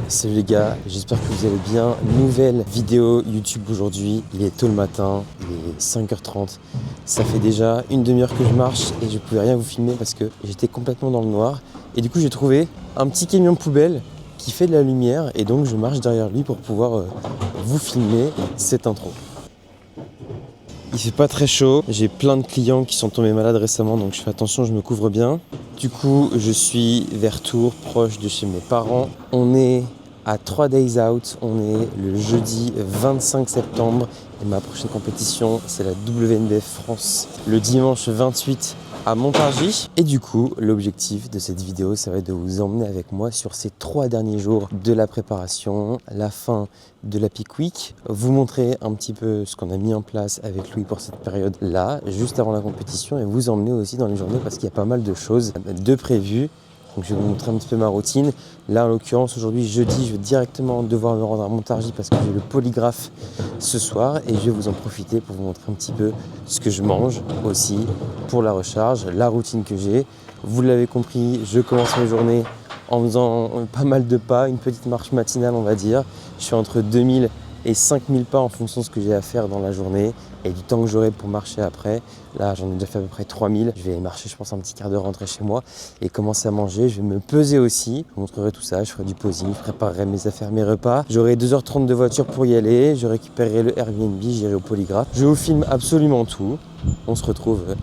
Salut les gars, j'espère que vous allez bien. Nouvelle vidéo YouTube aujourd'hui. Il est tôt le matin, il est 5h30. Ça fait déjà une demi-heure que je marche et je pouvais rien vous filmer parce que j'étais complètement dans le noir. Et du coup j'ai trouvé un petit camion poubelle qui fait de la lumière et donc je marche derrière lui pour pouvoir vous filmer cette intro. Il fait pas très chaud, j'ai plein de clients qui sont tombés malades récemment donc je fais attention, je me couvre bien. Du coup je suis vers Tours, proche de chez mes parents. On est à 3 days out, on est le jeudi 25 septembre et ma prochaine compétition c'est la WNBF France le dimanche 28 à Montargis. Et du coup l'objectif de cette vidéo ça va être de vous emmener avec moi sur ces 3 derniers jours de la préparation, la fin de la Peak Week, vous montrer un petit peu ce qu'on a mis en place avec Louis pour cette période là, juste avant la compétition, et vous emmener aussi dans les journées parce qu'il y a pas mal de choses de prévues. Donc je vais vous montrer un petit peu ma routine. Là en l'occurrence aujourd'hui jeudi je vais directement devoir me rendre à Montargis parce que j'ai le polygraphe ce soir et je vais vous en profiter pour vous montrer un petit peu ce que je mange aussi pour la recharge, la routine que j'ai. Vous l'avez compris, je commence mes journées en faisant pas mal de pas, une petite marche matinale on va dire. Je fais entre 2000 et 5000 pas en fonction de ce que j'ai à faire dans la journée et du temps que j'aurai pour marcher après. Là j'en ai déjà fait à peu près 3000. Je vais marcher je pense un petit quart d'heure, rentrer chez moi et commencer à manger. Je vais me peser aussi, je vous montrerai tout ça, je ferai du posing, je préparerai mes affaires, mes repas. J'aurai 2h30 de voiture pour y aller, je récupérerai le Airbnb, j'irai au polygraphe. Je vous filme absolument tout. On se retrouve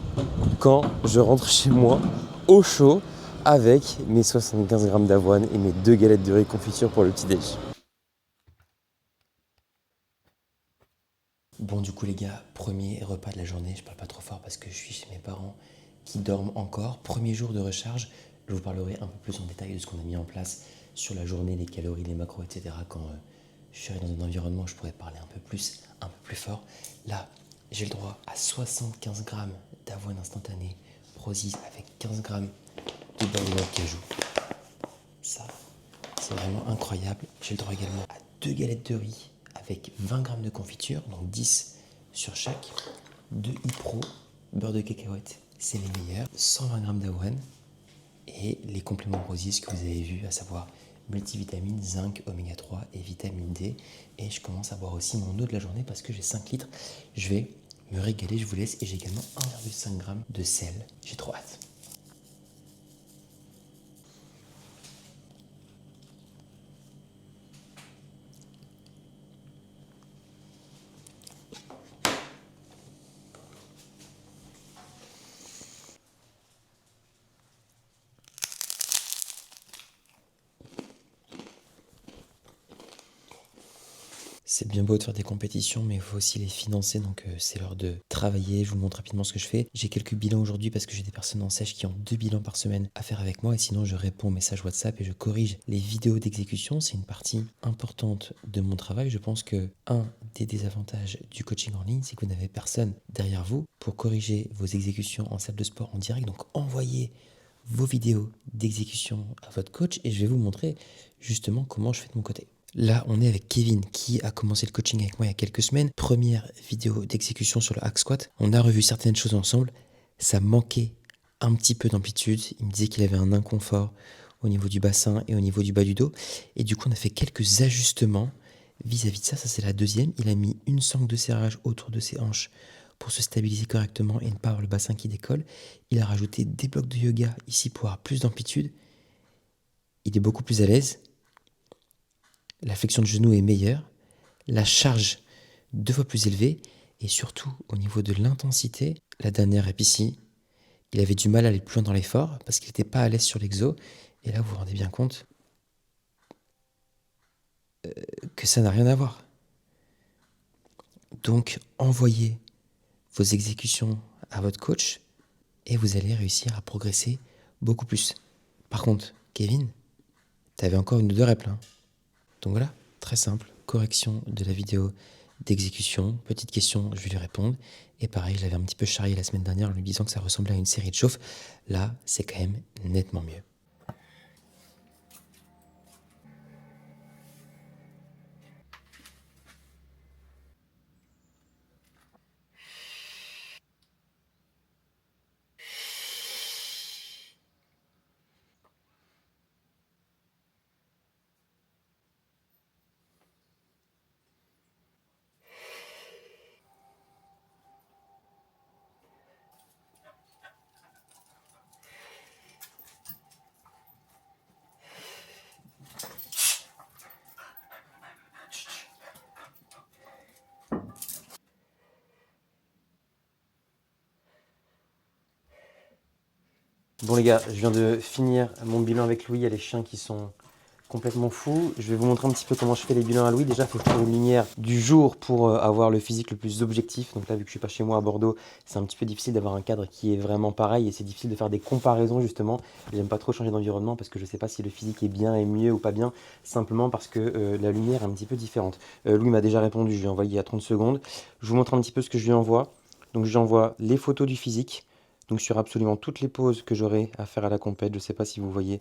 quand je rentre chez moi au chaud avec mes 75 grammes d'avoine et mes 2 galettes de riz confiture pour le petit-déj. Bon du coup les gars, premier repas de la journée, je parle pas trop fort parce que je suis chez mes parents qui dorment encore. Premier jour de recharge, je vous parlerai un peu plus en détail de ce qu'on a mis en place sur la journée, les calories, les macros, etc. Quand je serai dans un environnement où je pourrais parler un peu plus fort. Là, j'ai le droit à 75 grammes d'avoine instantanée, Prozis avec 15 grammes de beurre de noix de cajou. Ça, c'est vraiment incroyable. J'ai le droit également à 2 galettes de riz avec 20 grammes de confiture, donc 10 sur chaque. 2 Ipro, beurre de cacahuète, c'est les meilleurs. 120 grammes d'avoine et les compléments Prozis que vous avez vus, à savoir multivitamines, zinc, oméga 3 et vitamine D. Et je commence à boire aussi mon eau de la journée parce que j'ai 5 litres. Je vais me régaler, je vous laisse. Et j'ai également 1,5 g de sel. J'ai trop hâte. C'est bien beau de faire des compétitions, mais il faut aussi les financer, donc c'est l'heure de travailler. Je vous montre rapidement ce que je fais. J'ai quelques bilans aujourd'hui parce que j'ai des personnes en sèche qui ont 2 bilans par semaine à faire avec moi, et sinon je réponds aux messages WhatsApp et je corrige les vidéos d'exécution. C'est une partie importante de mon travail. Je pense que un des désavantages du coaching en ligne, c'est que vous n'avez personne derrière vous pour corriger vos exécutions en salle de sport en direct. Donc envoyez vos vidéos d'exécution à votre coach et je vais vous montrer justement comment je fais de mon côté. Là, on est avec Kevin qui a commencé le coaching avec moi il y a quelques semaines. Première vidéo d'exécution sur le hack squat. On a revu certaines choses ensemble. Ça manquait un petit peu d'amplitude. Il me disait qu'il avait un inconfort au niveau du bassin et au niveau du bas du dos. Et du coup, on a fait quelques ajustements vis-à-vis de ça. Ça, c'est la deuxième. Il a mis une sangle de serrage autour de ses hanches pour se stabiliser correctement et ne pas avoir le bassin qui décolle. Il a rajouté des blocs de yoga ici pour avoir plus d'amplitude. Il est beaucoup plus à l'aise. La flexion de genou est meilleure, la charge 2 fois plus élevée et surtout au niveau de l'intensité, la dernière rep ici, il avait du mal à aller plus loin dans l'effort parce qu'il n'était pas à l'aise sur l'exo. Et là, vous vous rendez bien compte que ça n'a rien à voir. Donc, envoyez vos exécutions à votre coach et vous allez réussir à progresser beaucoup plus. Par contre, Kevin, tu avais encore une ou deux reps là. Donc voilà, très simple, correction de la vidéo d'exécution, petite question, je vais lui répondre. Et pareil, je l'avais un petit peu charrié la semaine dernière en lui disant que ça ressemblait à une série de chauffe. Là, c'est quand même nettement mieux. Bon les gars, je viens de finir mon bilan avec Louis. Il y a les chiens qui sont complètement fous. Je vais vous montrer un petit peu comment je fais les bilans à Louis. Déjà, il faut faire une lumière du jour pour avoir le physique le plus objectif. Donc là, vu que je suis pas chez moi à Bordeaux, c'est un petit peu difficile d'avoir un cadre qui est vraiment pareil et c'est difficile de faire des comparaisons justement. J'aime pas trop changer d'environnement parce que je sais pas si le physique est bien et mieux ou pas bien, simplement parce que la lumière est un petit peu différente. Louis m'a déjà répondu, je lui ai envoyé il y a 30 secondes. Je vous montre un petit peu ce que je lui envoie. Donc je lui envoie les photos du physique. Donc sur absolument toutes les poses que j'aurai à faire à la compète, je ne sais pas si vous voyez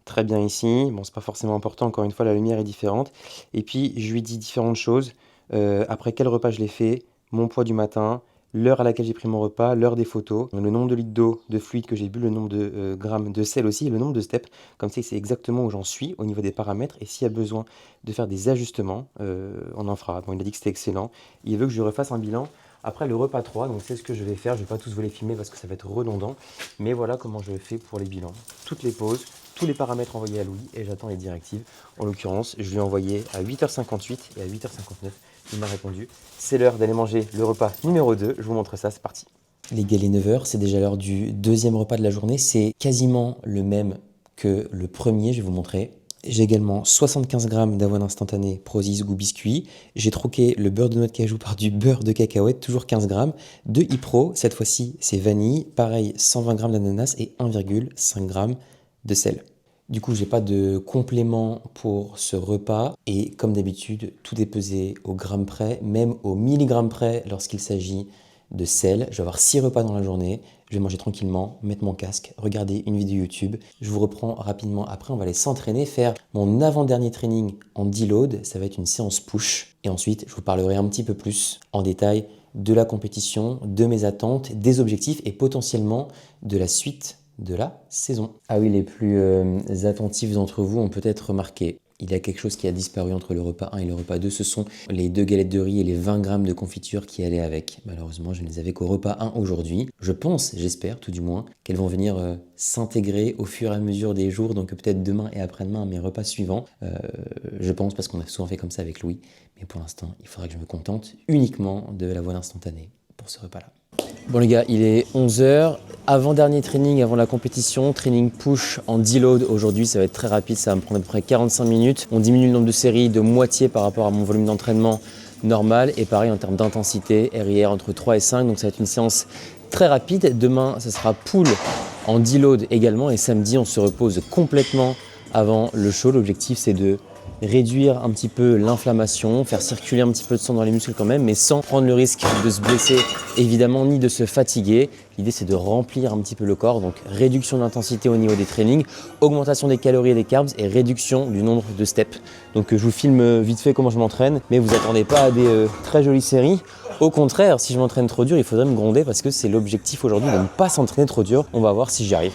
très bien ici. Bon, c'est pas forcément important, encore une fois, la lumière est différente. Et puis, je lui dis différentes choses. Après quel repas je l'ai fait, mon poids du matin, l'heure à laquelle j'ai pris mon repas, l'heure des photos, le nombre de litres d'eau, de fluide que j'ai bu, le nombre de grammes de sel aussi, et le nombre de steps. Comme ça, c'est exactement où j'en suis au niveau des paramètres. Et s'il y a besoin de faire des ajustements, on en fera. Bon, il a dit que c'était excellent. Il veut que je refasse un bilan après le repas 3, donc c'est ce que je vais faire. Je ne vais pas tous vous les filmer parce que ça va être redondant. Mais voilà comment je fais pour les bilans. Toutes les pauses, tous les paramètres envoyés à Louis et j'attends les directives. En l'occurrence, je lui ai envoyé à 8h58 et à 8h59, il m'a répondu. C'est l'heure d'aller manger le repas numéro 2. Je vous montre ça, c'est parti. Les gars, les 9h, c'est déjà l'heure du deuxième repas de la journée. C'est quasiment le même que le premier, je vais vous montrer. J'ai également 75 g d'avoine instantanée Prozis goût biscuit. J'ai troqué le beurre de noix de cajou par du beurre de cacahuète, toujours 15 g. De Ipro, cette fois-ci c'est vanille. Pareil, 120 g d'ananas et 1,5 g de sel. Du coup, j'ai pas de complément pour ce repas et comme d'habitude, tout est pesé au gramme près, même au milligramme près lorsqu'il s'agit de sel. Je vais avoir 6 repas dans la journée, je vais manger tranquillement, mettre mon casque, regarder une vidéo YouTube. Je vous reprends rapidement après, on va aller s'entraîner, faire mon avant-dernier training en deload, ça va être une séance push. Et ensuite, je vous parlerai un petit peu plus en détail de la compétition, de mes attentes, des objectifs et potentiellement de la suite de la saison. Ah oui, les plus attentifs d'entre vous ont peut-être remarqué, il y a quelque chose qui a disparu entre le repas 1 et le repas 2, ce sont les 2 galettes de riz et les 20 grammes de confiture qui allaient avec. Malheureusement, je ne les avais qu'au repas 1 aujourd'hui. Je pense, j'espère tout du moins, qu'elles vont venir s'intégrer au fur et à mesure des jours, donc peut-être demain et après-demain à mes repas suivants. Je pense parce qu'on a souvent fait comme ça avec Louis, mais pour l'instant, il faudra que je me contente uniquement de l'avoine instantanée pour ce repas-là. Bon les gars, il est 11h, avant-dernier training avant la compétition, training push en deload aujourd'hui, ça va être très rapide, ça va me prendre à peu près 45 minutes. On diminue le nombre de séries de moitié par rapport à mon volume d'entraînement normal et pareil en termes d'intensité, RIR entre 3 et 5, donc ça va être une séance très rapide. Demain, ça sera pull en deload également et samedi, on se repose complètement avant le show. L'objectif, c'est de réduire un petit peu l'inflammation, faire circuler un petit peu de sang dans les muscles quand même, mais sans prendre le risque de se blesser évidemment ni de se fatiguer. L'idée c'est de remplir un petit peu le corps, donc réduction d'intensité au niveau des trainings, augmentation des calories et des carbs et réduction du nombre de steps. Donc je vous filme vite fait comment je m'entraîne, mais vous attendez pas à des très jolies séries. Au contraire, si je m'entraîne trop dur, il faudrait me gronder parce que c'est l'objectif aujourd'hui de ne pas s'entraîner trop dur. On va voir si j'y arrive.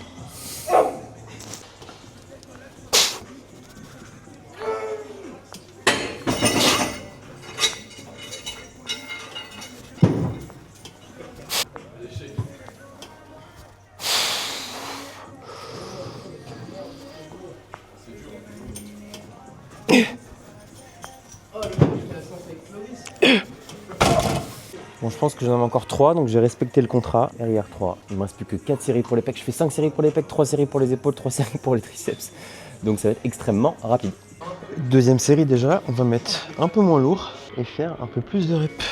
Bon, je pense que j'en ai encore 3, donc j'ai respecté le contrat. Derrière 3, il ne me reste plus que 4 séries pour les pecs. Je fais 5 séries pour les pecs, 3 séries pour les épaules, 3 séries pour les triceps. Donc ça va être extrêmement rapide. Deuxième série déjà, on va mettre un peu moins lourd et faire un peu plus de reps.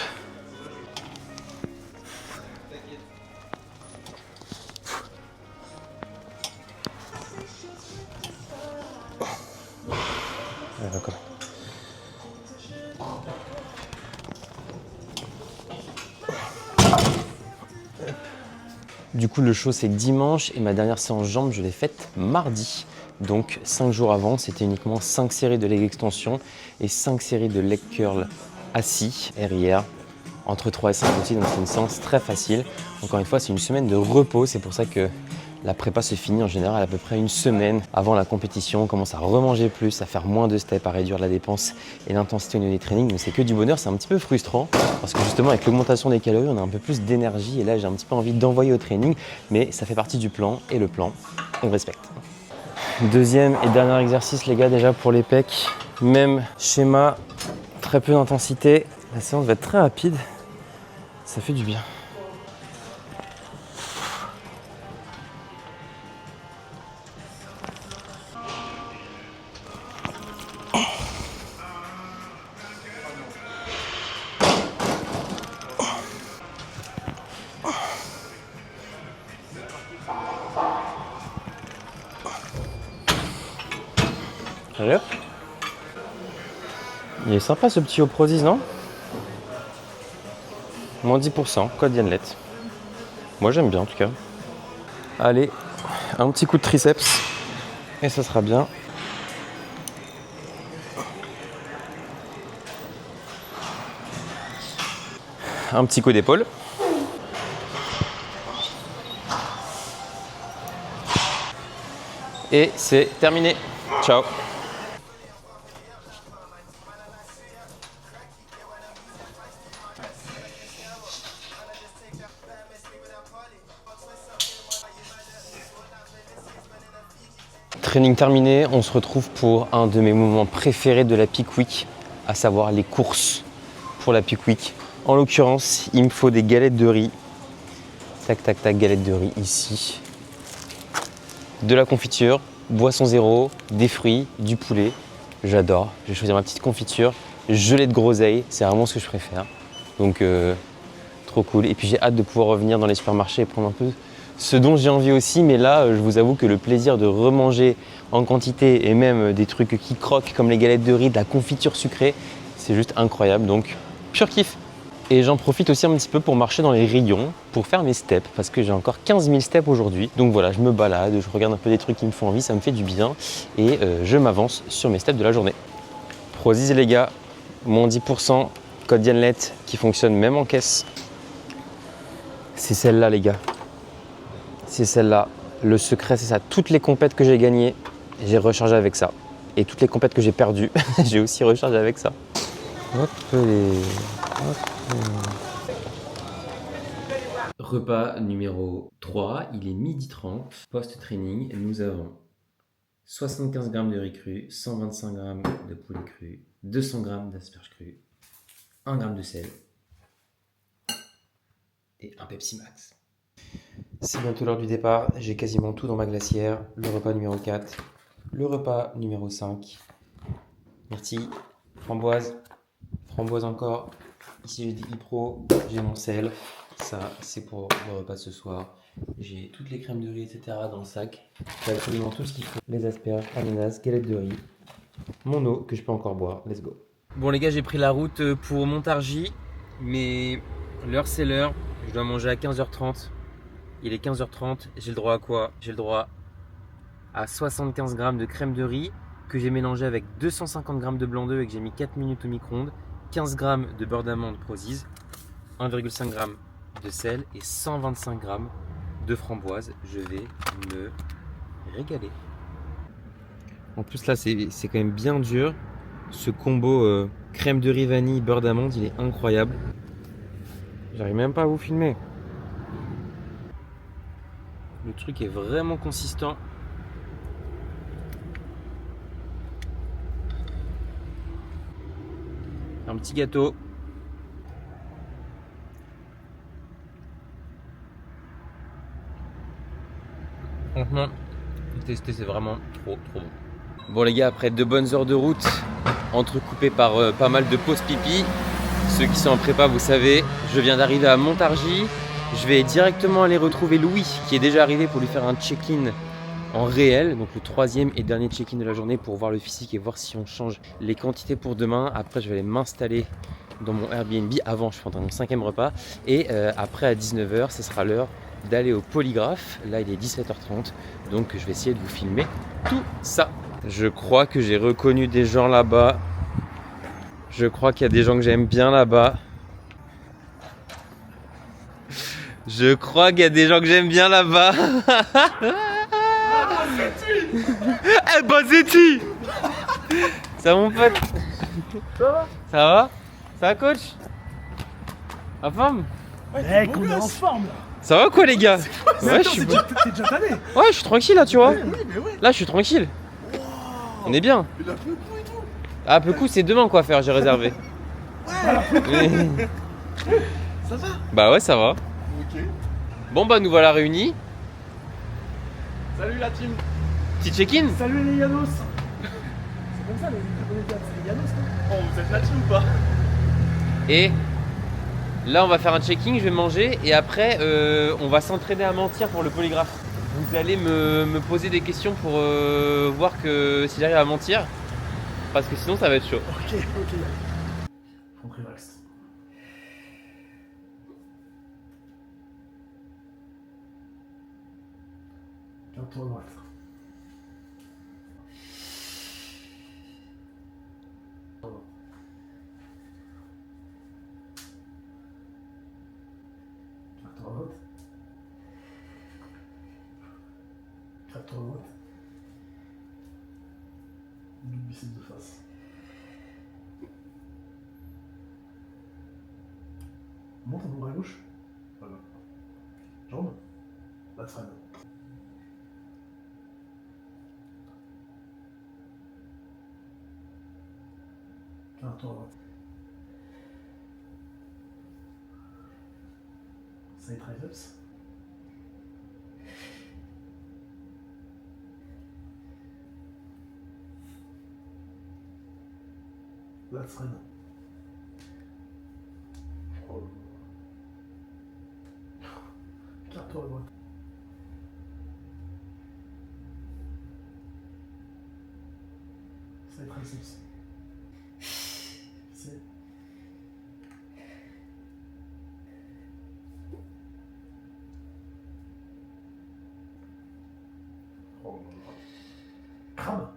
Allez, encore. Du coup, le show c'est dimanche et ma dernière séance jambes, je l'ai faite mardi. Donc 5 jours avant, c'était uniquement 5 séries de leg extension et 5 séries de leg curl assis, RIR, entre 3 et 5 aussi, donc c'est une séance très facile. Encore une fois, c'est une semaine de repos, c'est pour ça que la prépa se finit en général à peu près une semaine avant la compétition. On commence à remanger plus, à faire moins de steps, à réduire la dépense et l'intensité au niveau des trainings. Mais c'est que du bonheur, c'est un petit peu frustrant parce que justement avec l'augmentation des calories, on a un peu plus d'énergie et là j'ai un petit peu envie d'envoyer au training, mais ça fait partie du plan et le plan, on respecte. Deuxième et dernier exercice les gars, déjà pour les pecs, même schéma, très peu d'intensité, la séance va être très rapide, ça fait du bien. Allez hop. Il est sympa ce petit Oprosys, non? Moins 10%, code Yanlet. Moi j'aime bien en tout cas. Allez, un petit coup de triceps et ça sera bien. Un petit coup d'épaule. Et c'est terminé. Ciao. Training terminé, on se retrouve pour un de mes moments préférés de la Peak Week, à savoir les courses pour la Peak Week. En l'occurrence, il me faut des galettes de riz. Tac, tac, tac, galettes de riz ici. De la confiture, boisson zéro, des fruits, du poulet. J'adore. Je vais choisir ma petite confiture, gelée de groseille, c'est vraiment ce que je préfère. Donc, trop cool. Et puis j'ai hâte de pouvoir revenir dans les supermarchés et prendre un peu ce dont j'ai envie aussi. Mais là, je vous avoue que le plaisir de remanger en quantité et même des trucs qui croquent comme les galettes de riz, de la confiture sucrée, c'est juste incroyable. Donc, pur kiff. Et j'en profite aussi un petit peu pour marcher dans les rayons, pour faire mes steps, parce que j'ai encore 15 000 steps aujourd'hui. Donc voilà, je me balade, je regarde un peu des trucs qui me font envie, ça me fait du bien. Et je m'avance sur mes steps de la journée. Prozis les gars, moins 10%, code Yanlet qui fonctionne même en caisse. C'est celle-là les gars. C'est celle-là. Le secret c'est ça. Toutes les compètes que j'ai gagnées, j'ai rechargé avec ça. Et toutes les compètes que j'ai perdues, j'ai aussi rechargé avec ça. Hop les... Repas numéro 3, il est 12h30. Post-training, nous avons 75 g de riz cru, 125 g de poulet cru, 200 g d'asperges crues, 1 g de sel et un Pepsi Max. C'est bientôt l'heure du départ, j'ai quasiment tout dans ma glacière. Le repas numéro 4, le repas numéro 5. Myrtille, framboise encore. Ici j'ai des Ipro, j'ai mon sel, ça c'est pour le repas de ce soir. J'ai toutes les crèmes de riz, etc. dans le sac. J'ai absolument tout ce qu'il faut. Les asperges, ananas, galettes de riz, mon eau que je peux encore boire, let's go. Bon les gars, j'ai pris la route pour Montargis, mais l'heure c'est l'heure, je dois manger à 15h30. Il est 15h30, j'ai le droit à quoi? J'ai le droit à 75 g de crème de riz que j'ai mélangé avec 250 g de blanc d'œuf et que j'ai mis 4 minutes au micro-ondes. 15 g de beurre d'amande Prozis, 1,5 g de sel et 125 g de framboise. Je vais me régaler. En plus là c'est quand même bien dur. Ce combo crème de riz vanille beurre d'amande, il est incroyable. J'arrive même pas à vous filmer. Le truc est vraiment consistant. Un petit gâteau. Franchement, tester, c'est vraiment trop bon. Bon les gars, après 2 bonnes heures de route, entrecoupées par pas mal de pauses pipi, ceux qui sont en prépa, vous savez, je viens d'arriver à Montargis. Je vais directement aller retrouver Louis, qui est déjà arrivé pour lui faire un check-in en réel, donc le 3e et dernier check-in de la journée pour voir le physique et voir si on change les quantités pour demain. Après je vais aller m'installer dans mon Airbnb, avant je prendrai mon 5e repas et après à 19h ce sera l'heure d'aller au polygraphe. Là il est 17h30, donc je vais essayer de vous filmer tout ça. Je crois que j'ai reconnu des gens là-bas, je crois qu'il y a des gens que j'aime bien là-bas. Je crois qu'il y a des gens que j'aime bien là-bas. Eh ben Zeti. Ça va mon pote? Ça va? Ça va? Ça va coach? En forme? Ouais, mec, on est en forme là. Ça va quoi les gars? Ouais, T'es déjà tanné. Ouais, je suis tranquille là, tu vois. Oui, mais ouais. Là, je suis tranquille. Wow. On est bien. Il a peu de coup et tout. Ah, peu coup, c'est demain quoi faire, j'ai réservé. Ouais. Ça va? Bah ouais, ça va. Ok. Bon bah nous voilà réunis. Salut la team. Petit check-in. Salut les Yanos. C'est comme ça les gars, c'est les Yanos quoi. Oh, vous êtes la team ou pas? Et là on va faire un check-in, je vais manger et après on va s'entraîner à mentir pour le polygraphe. Vous allez me poser des questions pour voir que si j'arrive à mentir. Parce que sinon ça va être chaud. Ok, ok. Front relax. Garde-toi à droite. Garde-toi à droite. Garde-toi à droite. Double biceps de face. Monte ton bras gauche. Voilà. Jambe. La freine. Garde-toi à droite. Side triceps. Lat freine. Oh. Garde-toi à droite. Side triceps. C'est. Oh. Crâne.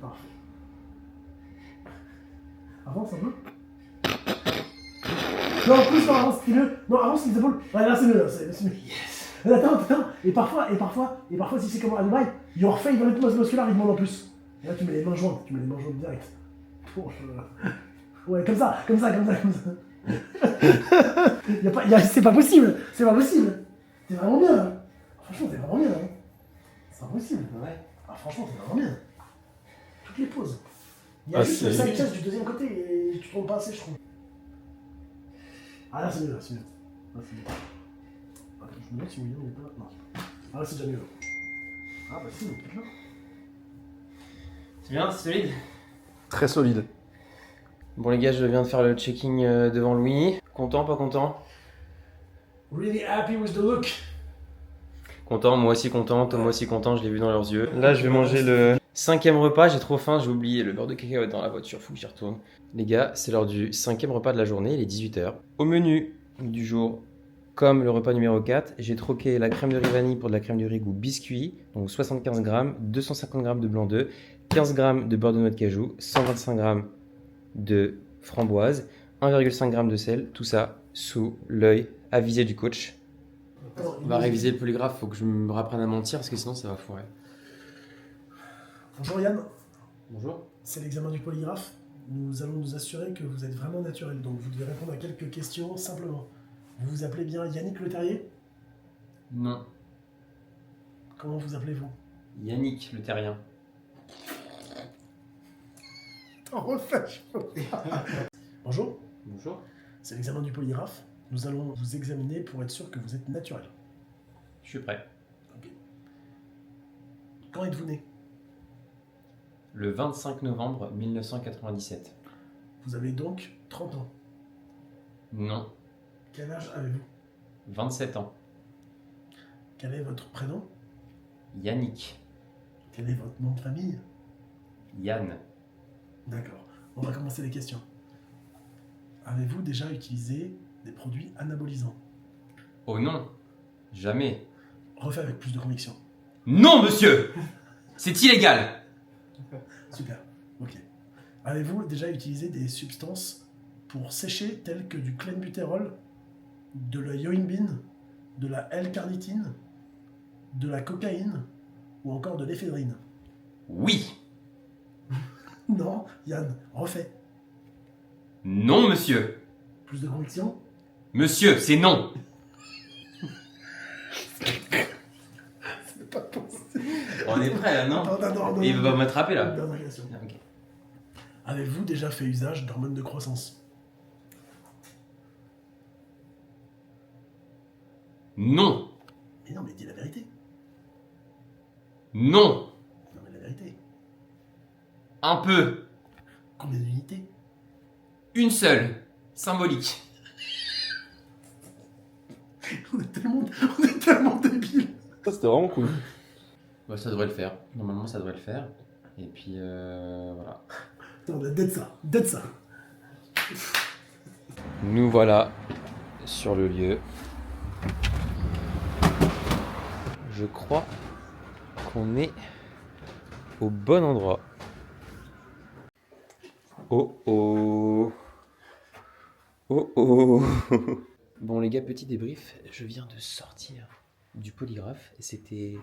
Parfait. Avance un peu. Non, plus, non, avance, c'est mieux. Non, avance les épaules. Ouais, là, c'est mieux, là, c'est mieux. Yes. Attends. Et parfois, si c'est comme à Dubaï, il refait, il va mettre masse musculaire, il demande en plus. Et là, tu mets les mains jointes direct. Oh, ouais, comme ça. C'est pas possible. C'est vraiment bien, là. Franchement, t'es vraiment bien, là. C'est pas possible. Ouais. Ah, franchement, t'es vraiment bien. Toutes les poses. Il y a juste le side chest du deuxième côté et tu tombes pas assez, je trouve. Ah là, c'est mieux, là, c'est mieux. Là, c'est mieux. Attends, je me demande si William n'est pas là. Non. Ah là, c'est déjà mieux. Ah bah si, donc là. C'est bien, c'est solide. Très solide. Bon les gars, je viens de faire le checking devant Louis. Content, pas content? Really happy with the look. Content, moi aussi content, Thomas aussi content, je l'ai vu dans leurs yeux. Là, je vais manger le 5e repas, j'ai trop faim, j'ai oublié le beurre de cacahuète dans la voiture, faut que j'y retourne. Les gars, c'est l'heure du 5e repas de la journée, il est 18h. Au menu du jour, comme le repas numéro 4, j'ai troqué la crème de riz vanille pour de la crème de riz goût biscuit, donc 75 grammes, 250 grammes de blanc d'œuf, 15 grammes de beurre de noix de cajou, 125 grammes de framboise, 1,5 g de sel, tout ça sous l'œil avisé du coach. On va réviser le polygraphe, faut que je me rapprenne à mentir parce que sinon ça va foirer. Bonjour Yann. Bonjour. C'est l'examen du polygraphe. Nous allons nous assurer que vous êtes vraiment naturel, donc vous devez répondre à quelques questions simplement. Vous vous appelez bien Yannick Le Terrier? Non. Comment vous appelez-vous? Yannick Le Terrien. T'en refais. Bonjour. Bonjour. C'est l'examen du polygraphe. Nous allons vous examiner pour être sûr que vous êtes naturel. Je suis prêt. Ok. Quand êtes-vous né? Le 25 novembre 1997. Vous avez donc 30 ans. Non. Quel âge avez-vous? 27 ans. Quel est votre prénom? Yannick. Quel est votre nom de famille? Yann. D'accord. On va commencer les questions. Avez-vous déjà utilisé des produits anabolisants? Oh non. Jamais. Refait avec plus de conviction. Non, monsieur. C'est illégal. Super. Ok. Avez-vous déjà utilisé des substances pour sécher telles que du clenbutérol, de la yohimbine, de la L-carnitine, de la cocaïne ou encore de l'éphédrine? Oui. Non, Yann, refait. Non, monsieur. Plus de conviction? Monsieur, c'est non. C'est pas possible. On est prêt là, non? Non. Et il va m'attraper là. Dernière question. Ah, ok. Avez-vous déjà fait usage d'hormones de croissance? Non. Mais non, mais dis la vérité. Non. Non, mais la vérité. Un peu. Combien d'unités? Une seule. Symbolique. On est tellement débiles. Ça, c'était vraiment cool. Bah, ça devrait le faire. Normalement, ça devrait le faire. Et puis, voilà. On a dead ça, dead ça. Nous voilà sur le lieu. Je crois qu'on est au bon endroit. Oh oh. Oh oh. Bon les gars, petit débrief. Je viens de sortir du polygraphe et c'était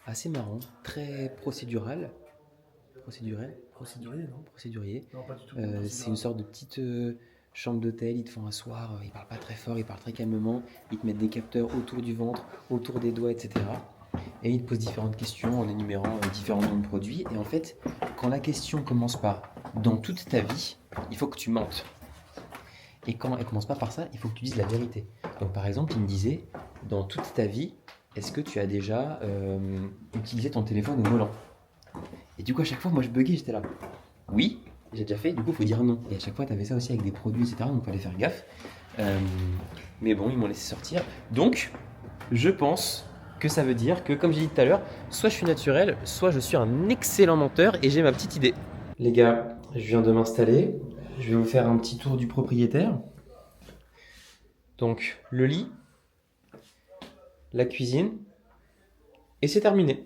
assez marrant, très procédural. Procédurier, non? Procédurier. Non, pas du tout. C'est une sorte de petite chambre d'hôtel. Ils te font asseoir, ils parlent pas très fort, ils parlent très calmement. Ils te mettent des capteurs autour du ventre, autour des doigts, etc. Et ils te posent différentes questions en énumérant différents noms de produits. Et en fait, quand la question commence par « dans toute ta vie », il faut que tu mentes. Et quand elle commence pas par ça, il faut que tu dises la vérité. Donc par exemple, il me disait « dans toute ta vie, est-ce que tu as déjà utilisé ton téléphone au volant ?» Et du coup, à chaque fois, moi, je buguais, j'étais là. Oui, j'ai déjà fait, du coup, il faut dire non. Et à chaque fois, tu avais ça aussi avec des produits, etc. Donc, il fallait faire gaffe. Mais bon, ils m'ont laissé sortir. Donc, je pense que ça veut dire que, comme j'ai dit tout à l'heure, soit je suis naturel, soit je suis un excellent menteur et j'ai ma petite idée. Les gars, je viens de m'installer. Je vais vous faire un petit tour du propriétaire. Donc, le lit, la cuisine, et c'est terminé.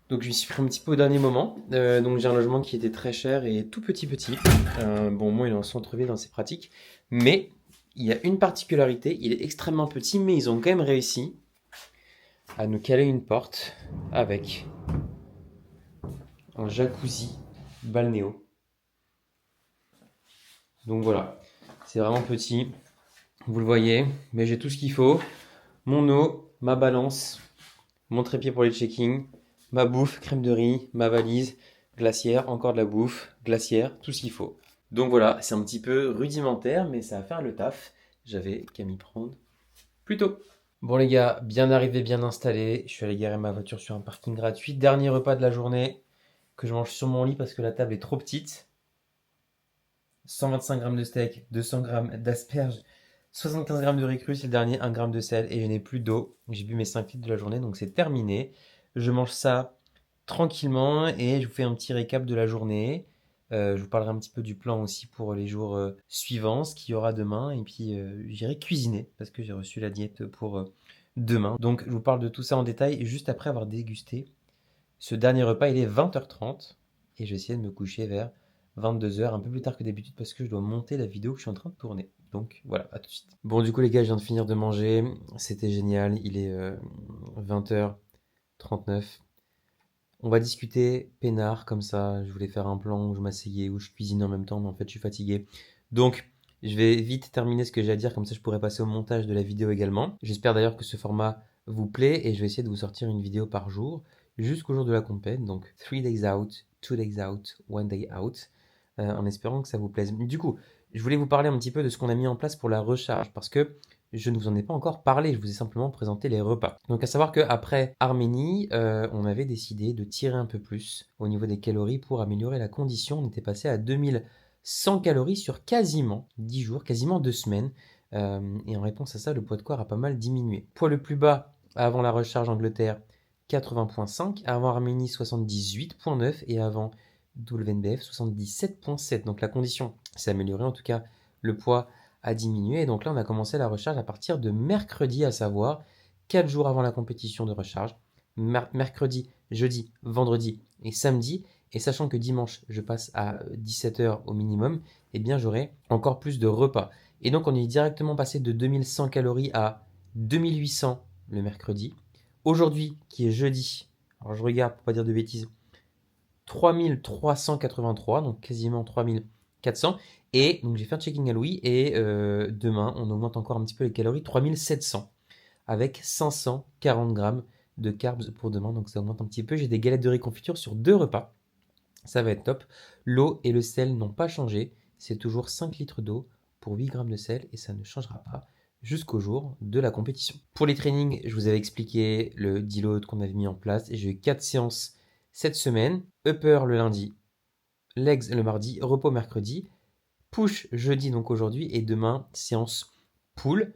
Donc je me suis pris un petit peu au dernier moment. Donc j'ai un logement qui était très cher et tout petit. Bon, moi il est en centre-ville, dans ses pratiques. Mais il y a une particularité, il est extrêmement petit, mais ils ont quand même réussi à nous caler une porte avec un jacuzzi balnéo. Donc voilà, c'est vraiment petit, vous le voyez, mais j'ai tout ce qu'il faut. Mon eau, ma balance, mon trépied pour les check-in, ma bouffe, crème de riz, ma valise, glacière, encore de la bouffe, glacière, tout ce qu'il faut. Donc voilà, c'est un petit peu rudimentaire, mais ça va faire le taf. J'avais qu'à m'y prendre plus tôt. Bon les gars, bien arrivé, bien installé. Je suis allé garer ma voiture sur un parking gratuit. Dernier repas de la journée que je mange sur mon lit parce que la table est trop petite. 125 grammes de steak, 200 grammes d'asperges, 75 grammes de riz cru, c'est le dernier, 1 gramme de sel et je n'ai plus d'eau. J'ai bu mes 5 litres de la journée, donc c'est terminé. Je mange ça tranquillement et je vous fais un petit récap de la journée. Je vous parlerai un petit peu du plan aussi pour les jours suivants, ce qu'il y aura demain. Et puis j'irai cuisiner parce que j'ai reçu la diète pour demain. Donc je vous parle de tout ça en détail juste après avoir dégusté ce dernier repas. Il est 20h30 et je vais essayer de me coucher vers 22h, un peu plus tard que d'habitude parce que je dois monter la vidéo que je suis en train de tourner. Donc voilà, à tout de suite. Bon, du coup les gars, je viens de finir de manger. C'était génial. Il est 20h39. On va discuter peinard comme ça. Je voulais faire un plan où je m'asseyais, où je cuisinais en même temps, mais en fait je suis fatigué. Donc je vais vite terminer ce que j'ai à dire, comme ça je pourrai passer au montage de la vidéo également. J'espère d'ailleurs que ce format vous plaît et je vais essayer de vous sortir une vidéo par jour jusqu'au jour de la compète. Donc 3 days out, 2 days out, 1 day out, en espérant que ça vous plaise. Du coup, je voulais vous parler un petit peu de ce qu'on a mis en place pour la recharge parce que je ne vous en ai pas encore parlé, je vous ai simplement présenté les repas. Donc à savoir qu'après Arménie, on avait décidé de tirer un peu plus au niveau des calories pour améliorer la condition. On était passé à 2100 calories sur quasiment 10 jours, quasiment 2 semaines. Et en réponse à ça, le poids de corps a pas mal diminué. Poids le plus bas avant la recharge Angleterre, 80,5. Avant Arménie, 78,9. Et avant WNBF, 77,7. Donc la condition s'est améliorée, en tout cas le poids a diminué. Et donc là, on a commencé la recharge à partir de mercredi, à savoir 4 jours avant la compétition de recharge. Mercredi, jeudi, vendredi et samedi. Et sachant que dimanche, je passe à 17h au minimum, eh bien j'aurai encore plus de repas. Et donc on est directement passé de 2100 calories à 2800 le mercredi. Aujourd'hui, qui est jeudi, alors je regarde pour pas dire de bêtises, 3383, donc quasiment 3400. Et donc j'ai fait un checking à Louis et demain on augmente encore un petit peu les calories, 3700 avec 540 grammes de carbs pour demain, donc ça augmente un petit peu. J'ai des galettes de riz confiture sur 2 repas, ça va être top. L'eau et le sel n'ont pas changé, c'est toujours 5 litres d'eau pour 8 grammes de sel et ça ne changera pas jusqu'au jour de la compétition. Pour les trainings, je vous avais expliqué le deload qu'on avait mis en place et j'ai eu 4 séances cette semaine. Upper le lundi, legs le mardi, repos mercredi, push jeudi donc aujourd'hui et demain séance pull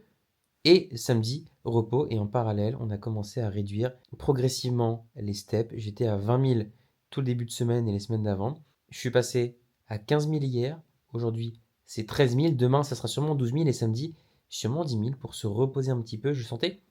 et samedi repos. Et en parallèle, on a commencé à réduire progressivement les steps. J'étais à 20 000 tout le début de semaine et les semaines d'avant. Je suis passé à 15 000 hier. Aujourd'hui, c'est 13 000. Demain, ça sera sûrement 12 000 et samedi, sûrement 10 000 pour se reposer un petit peu. Je sentais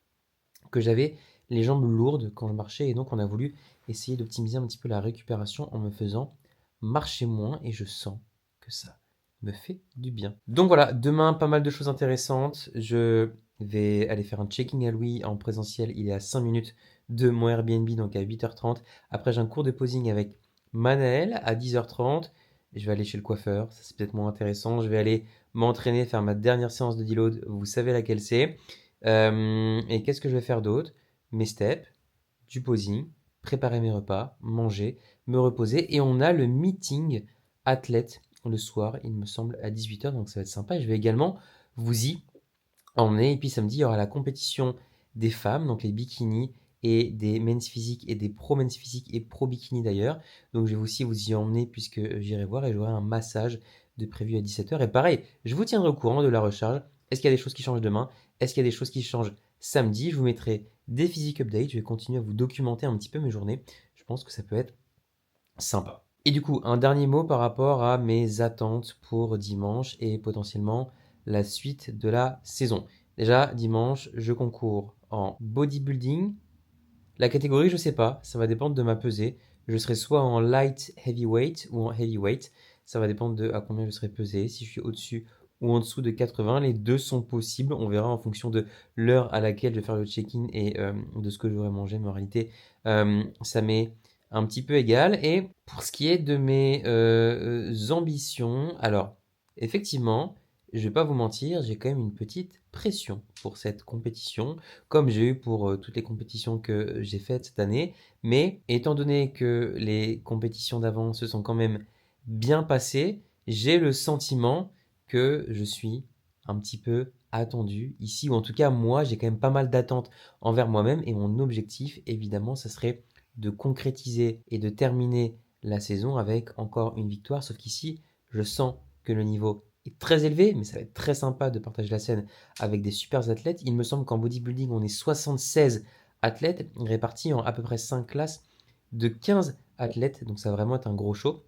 que j'avais les jambes lourdes quand je marchais et donc on a voulu essayer d'optimiser un petit peu la récupération en me faisant marcher moins et je sens que ça me fait du bien. Donc voilà, demain pas mal de choses intéressantes. Je vais aller faire un checking à Louis en présentiel, il est à 5 minutes de mon Airbnb, donc à 8h30. Après j'ai un cours de posing avec Manaël à 10h30. Je vais aller chez le coiffeur, ça c'est peut-être moins intéressant. Je vais aller m'entraîner, faire ma dernière séance de deload, vous savez laquelle c'est. Et qu'est-ce que je vais faire d'autre? Mes steps, du posing, préparer mes repas, manger, me reposer. Et on a le meeting athlète le soir, il me semble, à 18h. Donc ça va être sympa. Et je vais également vous y emmener. Et puis samedi, il y aura la compétition des femmes, donc les bikinis et des men's physique et des pro men's physique et pro bikini d'ailleurs. Donc je vais aussi vous y emmener puisque j'irai voir et j'aurai un massage de prévu à 17h. Et pareil, je vous tiendrai au courant de la recharge. Est-ce qu'il y a des choses qui changent demain? Est-ce qu'il y a des choses qui changent samedi? Je vous mettrai des physique updates. Je vais continuer à vous documenter un petit peu mes journées. Je pense que ça peut être sympa. Et du coup, un dernier mot par rapport à mes attentes pour dimanche et potentiellement la suite de la saison. Déjà, dimanche, je concours en bodybuilding. La catégorie, je sais pas, ça va dépendre de ma pesée. Je serai soit en light heavyweight ou en heavyweight. Ça va dépendre de à combien je serai pesé. Si je suis au-dessus ou en dessous de 80, les deux sont possibles. On verra en fonction de l'heure à laquelle je vais faire le check-in et de ce que j'aurai mangé. Mais en réalité, ça m'est un petit peu égal. Et pour ce qui est de mes ambitions, alors, effectivement, je vais pas vous mentir, j'ai quand même une petite pression pour cette compétition, comme j'ai eu pour toutes les compétitions que j'ai faites cette année. Mais étant donné que les compétitions d'avant se sont quand même bien passées, j'ai le sentiment que je suis un petit peu attendu ici, ou en tout cas moi j'ai quand même pas mal d'attentes envers moi-même et mon objectif évidemment ça serait de concrétiser et de terminer la saison avec encore une victoire, sauf qu'ici je sens que le niveau est très élevé, mais ça va être très sympa de partager la scène avec des super athlètes. Il me semble qu'en bodybuilding, on est 76 athlètes répartis en à peu près 5 classes de 15 athlètes, donc ça va vraiment être un gros show.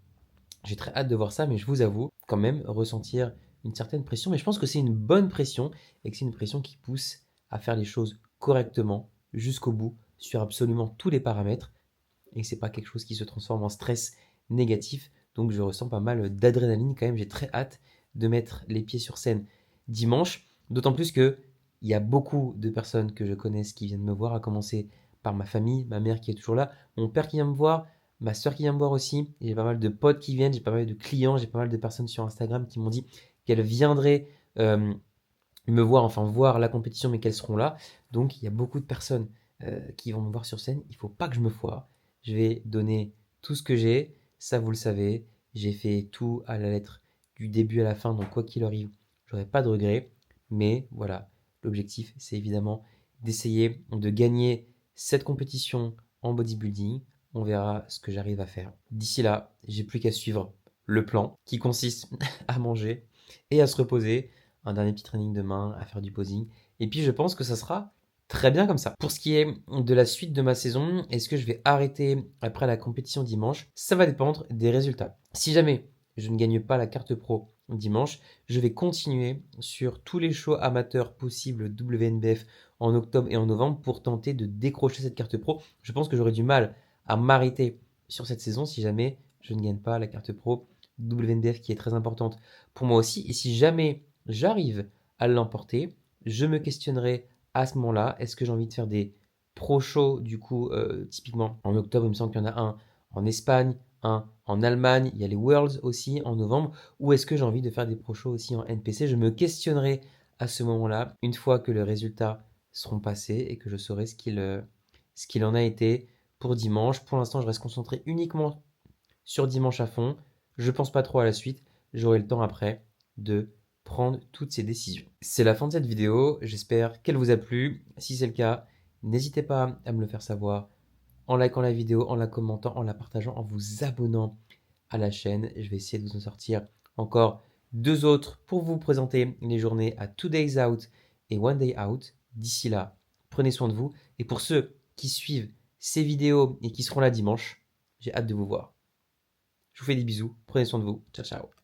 J'ai très hâte de voir ça, mais je vous avoue quand même ressentir une certaine pression, mais je pense que c'est une bonne pression et que c'est une pression qui pousse à faire les choses correctement jusqu'au bout sur absolument tous les paramètres et que c'est pas quelque chose qui se transforme en stress négatif. Donc je ressens pas mal d'adrénaline quand même. J'ai très hâte de mettre les pieds sur scène dimanche. D'autant plus que il y a beaucoup de personnes que je connaisse qui viennent me voir, à commencer par ma famille, ma mère qui est toujours là, mon père qui vient me voir, ma soeur qui vient me voir aussi. J'ai pas mal de potes qui viennent, j'ai pas mal de clients, j'ai pas mal de personnes sur Instagram qui m'ont dit qu'elles viendraient me voir, enfin voir la compétition, mais qu'elles seront là. Donc il y a beaucoup de personnes qui vont me voir sur scène. Il faut pas que je me foire. Je vais donner tout ce que j'ai. Ça, vous le savez. J'ai fait tout à la lettre du début à la fin. Donc quoi qu'il arrive, j'aurai pas de regrets. Mais voilà, l'objectif, c'est évidemment d'essayer de gagner cette compétition en bodybuilding. On verra ce que j'arrive à faire. D'ici là, j'ai plus qu'à suivre le plan qui consiste à manger et à se reposer. Un dernier petit training demain, à faire du posing. Et puis je pense que ça sera très bien comme ça. Pour ce qui est de la suite de ma saison, est-ce que je vais arrêter après la compétition dimanche? Ça va dépendre des résultats. Si jamais je ne gagne pas la carte pro dimanche, je vais continuer sur tous les shows amateurs possibles WNBF en octobre et en novembre pour tenter de décrocher cette carte pro. Je pense que j'aurai du mal à m'arrêter sur cette saison si jamais je ne gagne pas la carte pro WNBF qui est très importante pour moi aussi. Et si jamais j'arrive à l'emporter, je me questionnerai à ce moment-là, est-ce que j'ai envie de faire des pro shows du coup, typiquement en octobre, il me semble qu'il y en a un en Espagne, un en Allemagne, il y a les Worlds aussi en novembre, ou est-ce que j'ai envie de faire des pro shows aussi en NPC? Je me questionnerai à ce moment-là, une fois que les résultats seront passés et que je saurai ce qu'il en a été pour dimanche. Pour l'instant, je reste concentré uniquement sur dimanche à fond. Je pense pas trop à la suite. J'aurai le temps après de prendre toutes ces décisions. C'est la fin de cette vidéo. J'espère qu'elle vous a plu. Si c'est le cas, n'hésitez pas à me le faire savoir en likant la vidéo, en la commentant, en la partageant, en vous abonnant à la chaîne. Je vais essayer de vous en sortir encore 2 autres pour vous présenter les journées à 2 days out et 1 day out. D'ici là, prenez soin de vous. Et pour ceux qui suivent ces vidéos et qui seront là dimanche, j'ai hâte de vous voir. Je vous fais des bisous, prenez soin de vous. Ciao, ciao.